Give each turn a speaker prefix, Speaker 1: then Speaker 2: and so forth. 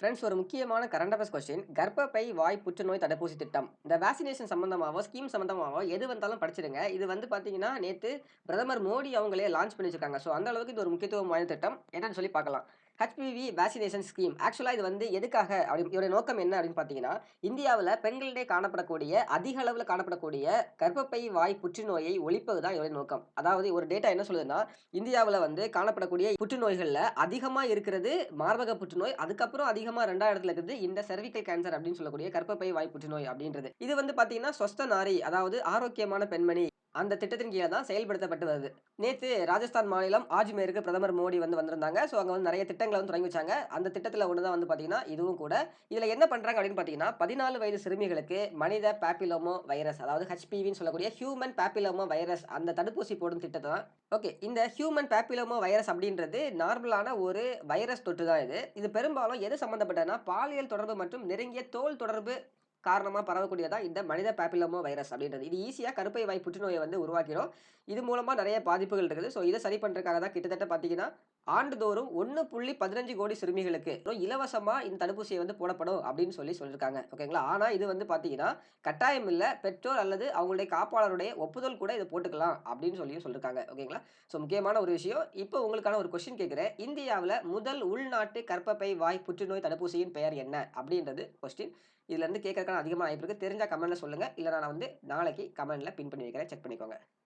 Speaker 1: Friends ஒரு முக்கியமான current affairs question. கர்ப்பப்பை வாய் புற்றுநோய் தடுப்பூசி திட்டம். இந்த வேக்சினேஷன் சம்பந்தமாவோ, ஸ்கீம் சம்பந்தமாவோ எது வந்தாலும் படிச்சிடுங்க. இது வந்து பார்த்தீங்கன்னா, நேத்து பிரதமர் மோடி அவங்களே லான்ச் பண்ணி வச்சிருக்காங்க. ஸோ அந்த அளவுக்கு இது ஒரு முக்கியத்துவம் வாய்ந்த திட்டம். என்னன்னு சொல்லி பார்க்கலாம். HPV vaccination scheme. ஆக்சுவலா இது வந்து எதுக்காக இதோட நோக்கம் என்ன அப்படின்னு பார்த்தீங்கன்னா, இந்தியாவுல பெண்களிடையே காணப்படக்கூடிய, அதிக அளவுல காணப்படக்கூடிய கர்ப்பப்பை வாய் புற்றுநோயை ஒழிப்பது தான் இதோட நோக்கம். அதாவது ஒரு டேட்டா என்ன சொல்லுதுன்னா, இந்தியாவுல வந்து காணப்படக்கூடிய புற்றுநோய்கள்ல அதிகமா இருக்கிறது மார்பக புற்றுநோய். அதுக்கப்புறம் அதிகமா 2வது இடத்துல இருக்குது இந்த செர்விக்கல் கேன்சர் அப்படின்னு சொல்லக்கூடிய கர்ப்பப்பை வாய் புற்றுநோய் அப்படின்றது. இது வந்து பார்த்தீங்கன்னா, ஸ்வஸ்த நாரி அதாவது ஆரோக்கியமான பெண்மணி அந்த திட்டத்தின் கீழ தான் செயல்படுத்தப்பட்டு வருது. நேத்து ராஜஸ்தான் மாநிலம் ஆஜ்மேருக்கு பிரதமர் மோடி வந்திருந்தாங்க. ஸோ அங்க வந்து நெறைய திட்டங்கள வந்து தொடங்கி வச்சாங்க. அந்த திட்டத்துல ஒண்ணு தான் வந்து பார்த்தீங்கன்னா, இதுவும் கூட. இதுல என்ன பண்றாங்க அப்படின்னு பார்த்தீங்கன்னா, 14 வயது சிறுமிகளுக்கு மனித பாப்பிலோமா வைரஸ் அதாவது ஹெச்பிவின்னு சொல்லக்கூடிய ஹியூமன் பாப்பிலோமா வைரஸ் அந்த தடுப்பூசி போடும் திட்டத்த தான். ஓகே. இந்த ஹியூமன் பாப்பிலோமா வைரஸ் அப்படின்றது நார்மலான ஒரு வைரஸ் தொற்று தான் இது. இது பெரும்பாலும் எது சம்பந்தப்பட்டதுன்னா, பாலியல் தொடர்பு மற்றும் நெருங்கிய தோல் தொடர்பு காரணமா பரவக்கூடியதா இந்த மனித பாப்பிலோமா வைரஸ் அப்படின்றது. இது ஈஸியா கருப்பை வாய் புற்றுநோய வந்து உருவாக்கிரும். இது மூலமா நெறைய பாதிப்புகள் இருக்குது. ஸோ இத சரி பண்றதுக்காக தான் கிட்டத்தட்ட பார்த்தீங்கன்னா, ஆண்டுதோறும் 1.15 கோடி சிறுமிகளுக்கு இலவசமா இந்த தடுப்பூசிய வந்து போடப்படும் அப்படின்னு சொல்லியிருக்காங்க. ஓகேங்களா? ஆனா இது வந்து பார்த்தீங்கன்னா, கட்டாயம் இல்ல. பெற்றோர் அல்லது அவங்களுடைய காப்பாளருடைய ஒப்புதல் கூட இத போட்டுக்கலாம் அப்படின்னு சொல்லியிருக்காங்க. ஓகேங்களா? ஸோ முக்கியமான ஒரு விஷயம். இப்போ உங்களுக்கான ஒரு கொஸ்டின் கேட்கிறேன். இந்தியாவுல முதல் உள்நாட்டு கர்ப்பப்பை வாய் புற்றுநோய் தடுப்பூசியின் பெயர் என்ன? அப்படின்றது கொஸ்டின். இதுலருந்து கேட்கறதுக்கான அதிகமான வாய்ப்பு இருக்கு. தெரிஞ்சா கமெண்ட்ல சொல்லுங்க. இல்ல நான் வந்து நாளைக்கு கமெண்ட்ல பின் பண்ணி வைக்கிறேன். செக் பண்ணிக்கோங்க.